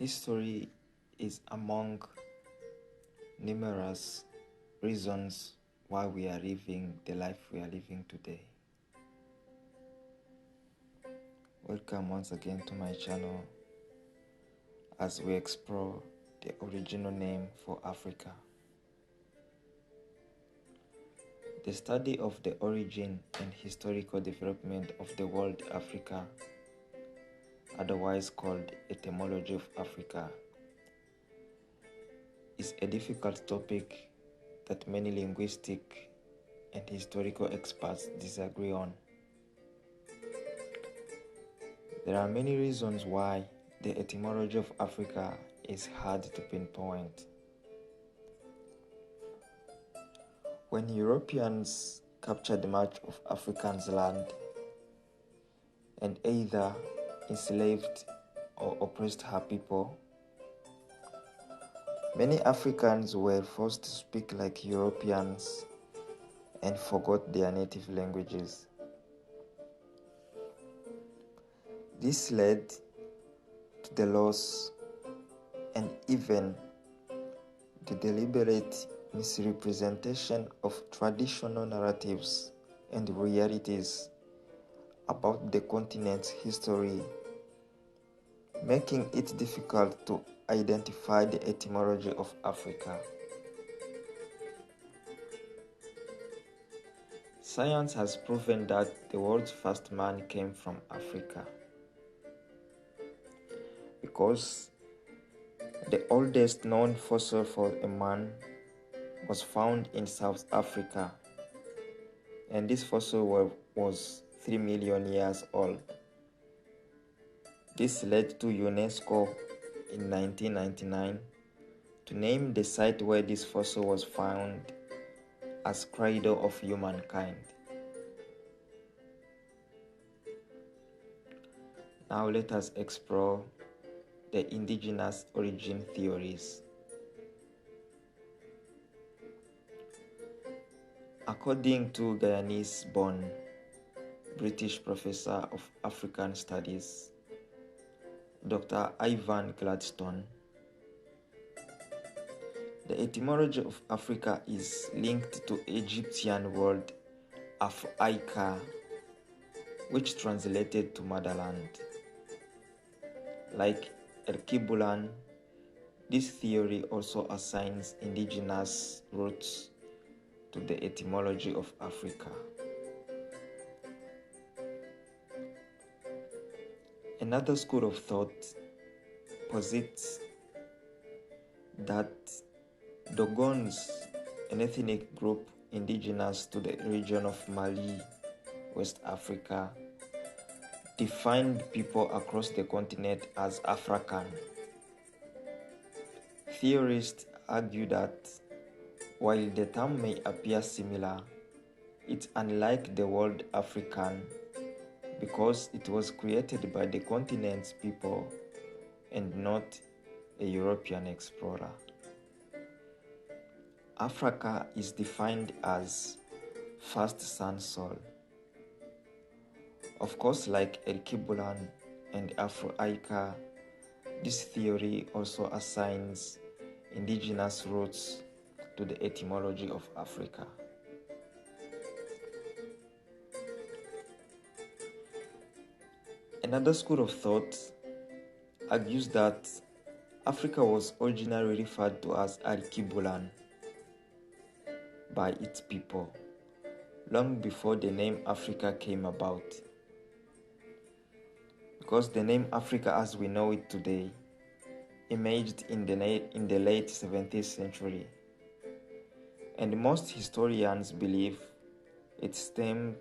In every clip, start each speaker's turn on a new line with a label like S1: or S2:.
S1: History is among numerous reasons why we are living the life we are living today. Welcome once again to my channel as we explore the original name for Africa. The study of the origin and historical development of the word Africa, otherwise called etymology of Africa, is a difficult topic that many linguistic and historical experts disagree on. There are many reasons why the etymology of Africa is hard to pinpoint. When Europeans captured much of Africa's land and either enslaved or oppressed her people, many Africans were forced to speak like Europeans and forgot their native languages. This led to the loss and even the deliberate misrepresentation of traditional narratives and realities about the continent's history, making it difficult to identify the etymology of Africa. Science has proven that the world's first man came from Africa, because the oldest known fossil for a man was found in South Africa, and this fossil was 3 million years old. This led to UNESCO in 1999 to name the site where this fossil was found as Cradle of Humankind. Now let us explore the indigenous origin theories. According to Guyanese-born British professor of African Studies, Dr. Ivan Gladstone, the etymology of Africa is linked to Egyptian word Af-Aika, which translated to motherland. Like ALKEBULAN, this theory also assigns indigenous roots to the etymology of Africa. Another school of thought posits that Dogons, an ethnic group indigenous to the region of Mali, West Africa, defined people across the continent as African. Theorists argue that while the term may appear similar, it's unlike the word African because it was created by the continent's people and not a European explorer. Africa is defined as first sun soul. Of course, like ALKEBULAN and Af-Aika, this theory also assigns indigenous roots to the etymology of Africa. Another school of thought argues that Africa was originally referred to as ALKEBULAN by its people, long before the name Africa came about. Because the name Africa as we know it today emerged in the late 17th century, and most historians believe it stemmed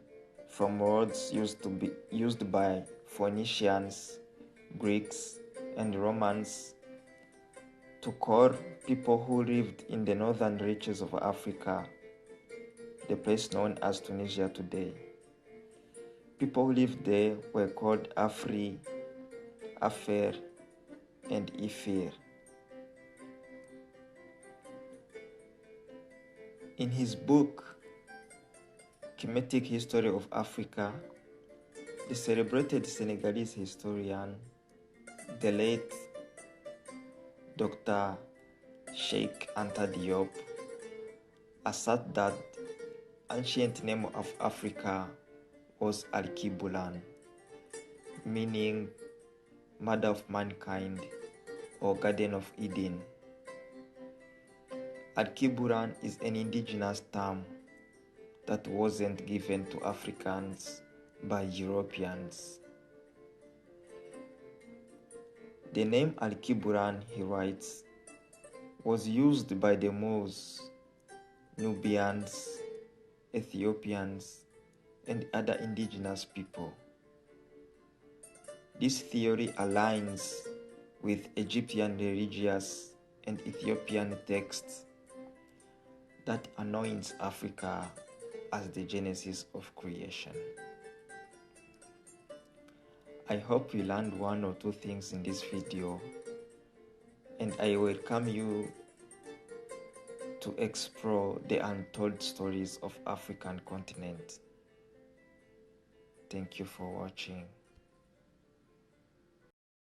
S1: from words used by Phoenicians, Greeks, and Romans to call people who lived in the northern reaches of Africa, the place known as Tunisia today. People who lived there were called Afri, Afer, and Ifir. In his book, Kemetic History of Africa, the celebrated Senegalese historian, the late Dr. Sheikh Anta Diop, assert that ancient name of Africa was ALKEBULAN, meaning Mother of Mankind or Garden of Eden. ALKEBULAN is an indigenous term that wasn't given to Africans by Europeans. The name ALKEBULAN, he writes, was used by the Moors, Nubians, Ethiopians, and other indigenous people. This theory aligns with Egyptian religious and Ethiopian texts that anoints Africa as the genesis of creation. I hope you learned one or two things in this video, and I welcome you to explore the untold stories of African continent. Thank you for watching.